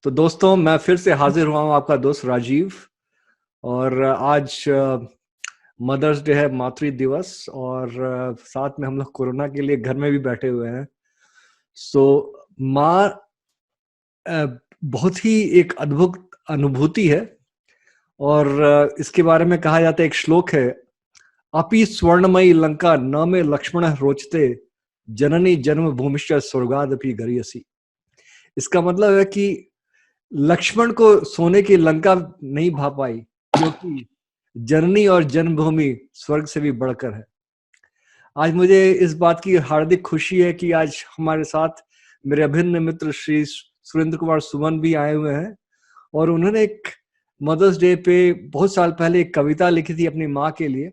तो दोस्तों, मैं फिर से हाजिर हुआ हूँ, आपका दोस्त राजीव। और आज मदर्स डे है, मातृ दिवस। और साथ में हम लोग कोरोना के लिए घर में भी बैठे हुए हैं। सो माँ बहुत ही एक अद्भुत अनुभूति है। और इसके बारे में कहा जाता है, एक श्लोक है, अपि स्वर्णमयी लंका न में लक्ष्मण रोचते, जननी जन्म भूमिश्च स्वर्गादपि गरीयसी। इसका मतलब है कि लक्ष्मण को सोने की लंका नहीं भा पाई, क्योंकि जननी और जन्मभूमि स्वर्ग से भी बढ़कर है। आज मुझे इस बात की हार्दिक खुशी है कि आज हमारे साथ मेरे अभिन्न मित्र श्री सुरेंद्र कुमार सुमन भी आए हुए हैं। और उन्होंने एक मदर्स डे पे बहुत साल पहले एक कविता लिखी थी अपनी माँ के लिए,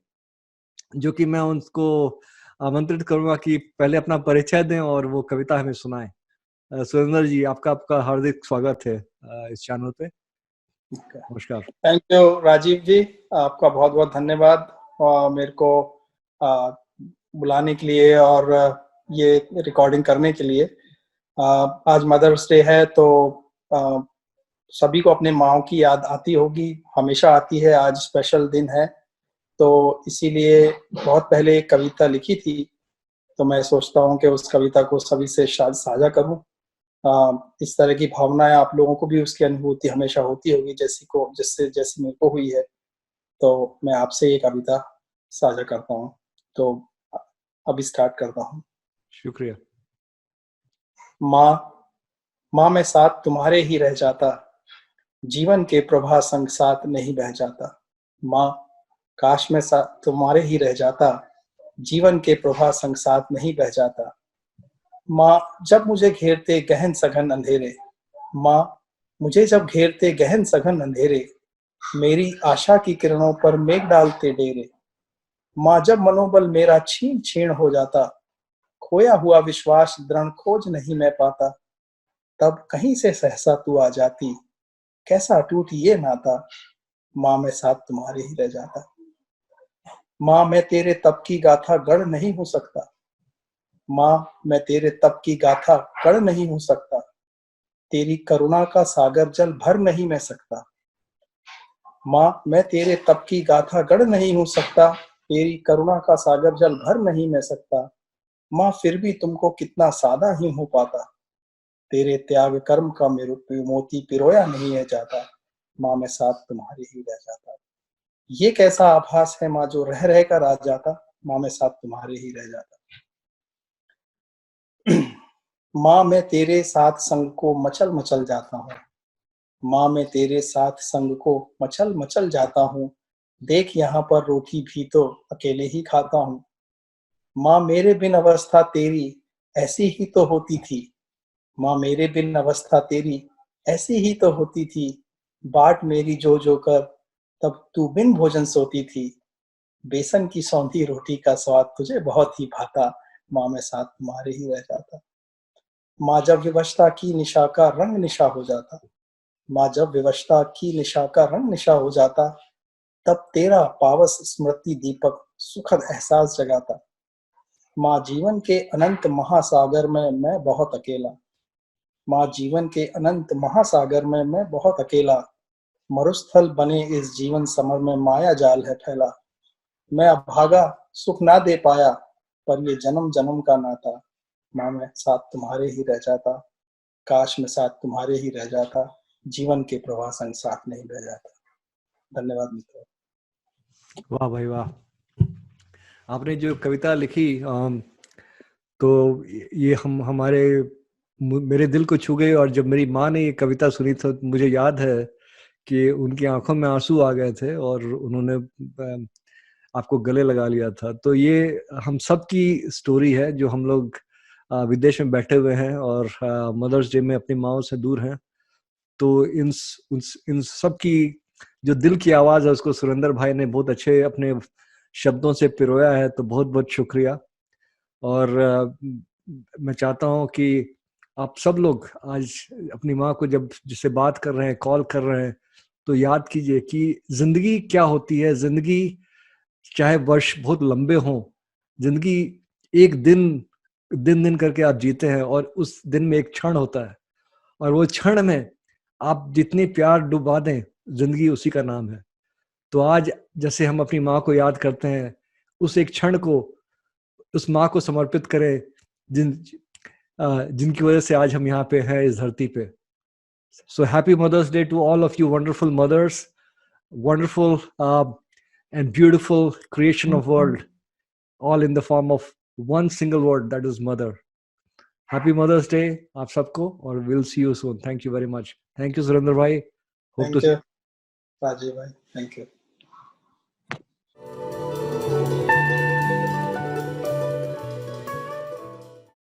जो कि मैं उनको आमंत्रित करूंगा कि पहले अपना परिचय दें और वो कविता हमें सुनाएं। सुरेंद्र जी, आपका आपका हार्दिक स्वागत है इस चैनल पे। नमस्कार। थैंक यू राजीव जी, आपका बहुत बहुत धन्यवाद मेरे को बुलाने के लिए और ये रिकॉर्डिंग करने के लिए। आज मदर्स डे है तो सभी को अपने माँ की याद आती होगी, हमेशा आती है। आज स्पेशल दिन है तो इसीलिए बहुत पहले एक कविता लिखी थी, तो मैं सोचता हूँ कि उस कविता को सभी से साझा करूँ। इस तरह की भावनाएं आप लोगों को भी उसकी अनुभूति हमेशा होती होगी, जैसी मेरे को हुई है। तो मैं आपसे ये कविता साझा करता हूँ, तो अभी स्टार्ट करता हूँ। शुक्रिया। माँ मैं साथ तुम्हारे ही रह जाता, जीवन के प्रवाह संग साथ नहीं बह जाता। माँ काश मैं साथ तुम्हारे ही रह जाता, जीवन के प्रवाह संग साथ नहीं बह जाता। माँ जब मुझे घेरते गहन सघन अंधेरे, माँ मुझे जब घेरते गहन सघन अंधेरे, मेरी आशा की किरणों पर मेघ डालते डेरे। माँ जब मनोबल मेरा छीन छीन हो जाता, खोया हुआ विश्वास दृढ़ खोज नहीं मैं पाता, तब कहीं से सहसा तू आ जाती, कैसा टूट ये नाता। माँ मैं साथ तुम्हारे ही रह जाता। माँ मैं तेरे तप की गाथा गढ़ नहीं हो सकता, माँ मैं तेरे तप की गाथा गढ़ नहीं हो सकता, तेरी करुणा का सागर जल भर नहीं मैं सकता। माँ मैं तेरे तप की गाथा गढ़ नहीं हो सकता, तेरी करुणा का सागर जल भर नहीं मैं सकता। माँ फिर भी तुमको कितना सादा ही हो पाता, तेरे त्याग कर्म का मेरे मोती पिरोया नहीं है जाता। माँ मैं साथ तुम्हारे ही रह जाता। ये कैसा आभास है माँ जो रह रह कर आ जाता, माँ मैं साथ तुम्हारे ही रह जाता। माँ मैं तेरे साथ संग को मचल मचल जाता हूँ, माँ मैं तेरे साथ संग को मचल मचल जाता हूँ, देख यहाँ पर रोटी भी तो अकेले ही खाता हूँ। माँ मेरे बिन अवस्था तेरी ऐसी ही तो होती थी, माँ मेरे बिन अवस्था तेरी ऐसी ही तो होती थी, बाट मेरी जो जो कर तब तू बिन भोजन सोती थी, बेसन की सौंधी रोटी का स्वाद तुझे बहुत ही भाता, माँ मैं साथ तुम्हारे ही रह जाता। माँ जब विवशता की निशा का रंग निशा हो जाता, माँ जब विवशता की निशा का रंग निशा हो जाता, तब तेरा पावस स्मृति दीपक सुखद एहसास जगाता। माँ जीवन के अनंत महासागर में मैं बहुत अकेला, माँ जीवन के अनंत महासागर में मैं बहुत अकेला, मरुस्थल बने इस जीवन समर में माया जाल है फैला। मैं अभागा सुख ना दे पाया, पर ये जन्म जन्म का नाता, माँ मैं साथ तुम्हारे ही रह जाता, काश मैं साथ तुम्हारे ही रह जाता, जीवन के प्रवाह संग साथ नहीं रह जाता। धन्यवाद मित्रों। वाह भाई वाह, आपने जो कविता लिखी तो ये मेरे दिल को छू गई। और जब मेरी माँ ने ये कविता सुनी तो मुझे याद है कि उनकी आंखों में आंसू आ गए थे और उन्होंने आपको गले लगा लिया था। तो ये हम सब की स्टोरी है, जो हम लोग विदेश में बैठे हुए हैं और मदर्स डे में अपनी माओ से दूर हैं। तो इन सब की जो दिल की आवाज है, उसको सुरेंद्र भाई ने बहुत अच्छे अपने शब्दों से पिरोया है। तो बहुत बहुत शुक्रिया। और मैं चाहता हूँ कि आप सब लोग आज अपनी माँ को जब जिससे बात कर रहे हैं, कॉल कर रहे हैं, तो याद कीजिए कि जिंदगी क्या होती है। जिंदगी चाहे वर्ष बहुत लंबे हों, जिंदगी एक दिन दिन दिन करके आप जीते हैं, और उस दिन में एक क्षण होता है, और वो क्षण में आप जितने प्यार डुबा दें, जिंदगी उसी का नाम है। तो आज जैसे हम अपनी माँ को याद करते हैं, उस एक क्षण को उस माँ को समर्पित करें जिनकी वजह से आज हम यहाँ पे हैं इस धरती पे। So happy Mother's Day to all of you wonderful mothers, wonderful and beautiful creation of world, all in the form of one single word, that is mother. Happy Mother's Day आप सबको, और we'll see you soon. Thank you very much. Thank you Surinder bhai. Hope Thank to you, Rajiv bhai. Thank you.